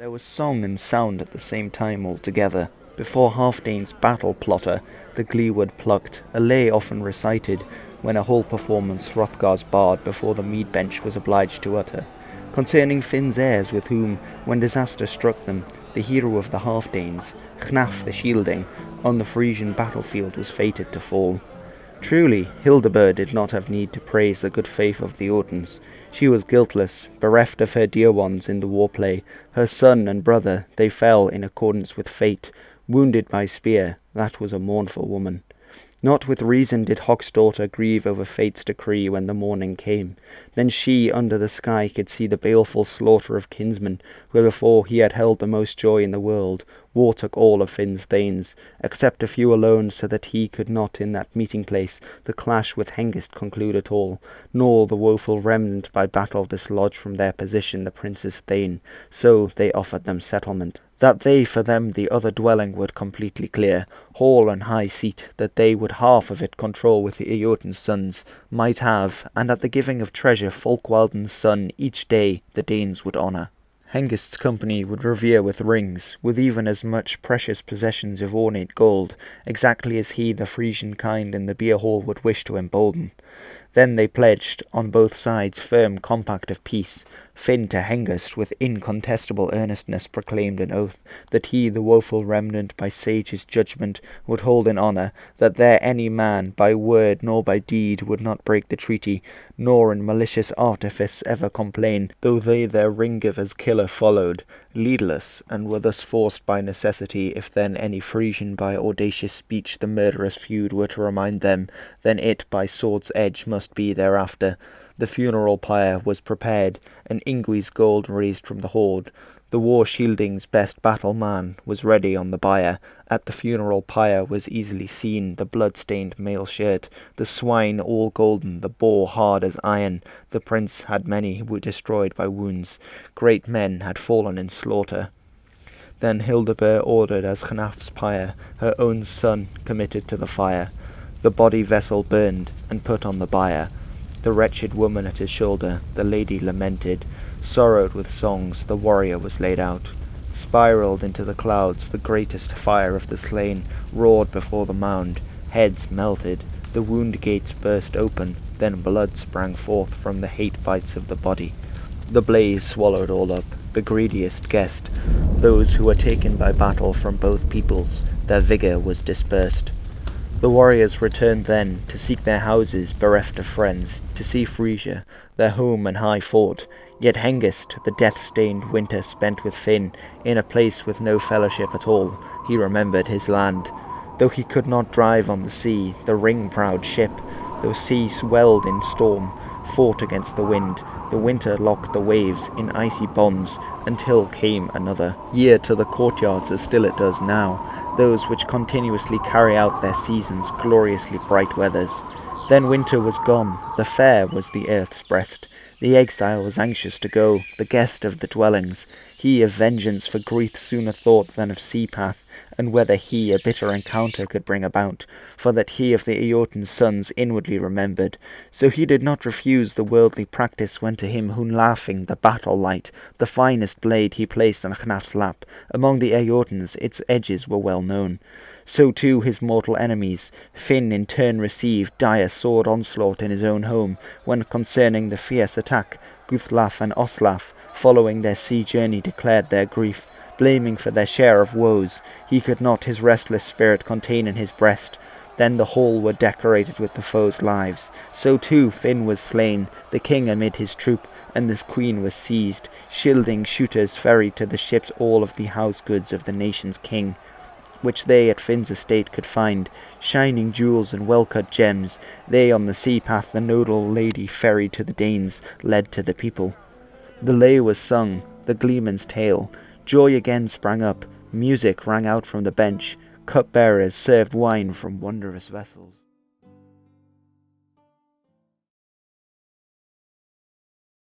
There was song and sound at the same time altogether. Before Halfdane's battle plotter, the gleewood plucked, a lay often recited, when a whole performance Hrothgar's bard before the mead bench was obliged to utter, concerning Finn's heirs with whom, when disaster struck them, the hero of the Halfdanes, Hnaf the Shielding, on the Frisian battlefield was fated to fall. Truly, Hilbert did not have need to praise the good faith of the Ortons. She was guiltless, bereft of her dear ones in the war-play. Her son and brother, they fell in accordance with fate, wounded by spear. That was a mournful woman. Not with reason did Hog's daughter grieve over fate's decree when the morning came. Then she under the sky could see the baleful slaughter of kinsmen, where before he had held the most joy in the world. War took all of Finn's thanes, except a few alone, so that he could not in that meeting place the clash with Hengist conclude at all, nor the woeful remnant by battle dislodge from their position the prince's thane. So they offered them settlement, that they for them the other dwelling would completely clear, hall and high seat, that they would half of it control with the Eoten's sons, might have, and at the giving of treasure Folkwalden's son each day the Danes would honour. Hengist's company would revere with rings, with even as much precious possessions of ornate gold, exactly as he the Frisian kind in the beer hall would wish to embolden. Then they pledged, on both sides, firm compact of peace. Finn to Hengist with incontestable earnestness proclaimed an oath, that he the woeful remnant by sage's judgment would hold in honour, that there any man, by word nor by deed, would not break the treaty, nor in malicious artifice ever complain, though they their ring-giver's killer followed, leadless, and were thus forced by necessity. If then any Frisian by audacious speech the murderous feud were to remind them, then it by sword's edge must be thereafter. The funeral pyre was prepared, and Ingwi's gold raised from the hoard. The war-shielding's best battle-man was ready on the bier. At the funeral pyre was easily seen the blood-stained mail shirt, the swine all golden, the boar hard as iron. The prince had many who were destroyed by wounds. Great men had fallen in slaughter. Then Hilbert ordered as Hnaf's pyre, her own son committed to the fire. The body vessel burned, and put on the bier. The wretched woman at his shoulder, the lady lamented, sorrowed with songs, the warrior was laid out. Spiraled into the clouds, the greatest fire of the slain, roared before the mound, heads melted, the wound gates burst open, then blood sprang forth from the hate-bites of the body. The blaze swallowed all up, the greediest guest, those who were taken by battle from both peoples, their vigour was dispersed. The warriors returned then, to seek their houses, bereft of friends, to see Frisia, their home and high fort. Yet Hengist, the death-stained winter spent with Finn, in a place with no fellowship at all, he remembered his land. Though he could not drive on the sea, the ring-proud ship, though sea swelled in storm, fought against the wind. The winter locked the waves in icy bonds, until came another year to the courtyards as still it does now, those which continuously carry out their seasons, gloriously bright weathers. Then winter was gone, the fair was the earth's breast. The exile was anxious to go, the guest of the dwellings. He of vengeance for grief sooner thought than of sea path, and whether he a bitter encounter could bring about, for that he of the Eoten's sons inwardly remembered. So he did not refuse the worldly practice when to him whom laughing the battle light, the finest blade he placed on Hnaf's lap. Among the Eotens its edges were well known. So too his mortal enemies. Finn in turn received dire sword onslaught in his own home, when concerning the fierce attack, Guthlaf and Oslaf, following their sea journey, declared their grief, blaming for their share of woes. He could not his restless spirit contain in his breast. Then the hall were decorated with the foes' lives. So too Finn was slain, the king amid his troop, and this queen was seized. Shielding shooters ferried to the ships all of the house goods of the nation's king, which they at Finn's estate could find, shining jewels and well-cut gems. They on the sea path the nodal lady ferried to the Danes, led to the people. The lay was sung, the gleeman's tale. Joy again sprang up, music rang out from the bench. Cup-bearers served wine from wondrous vessels.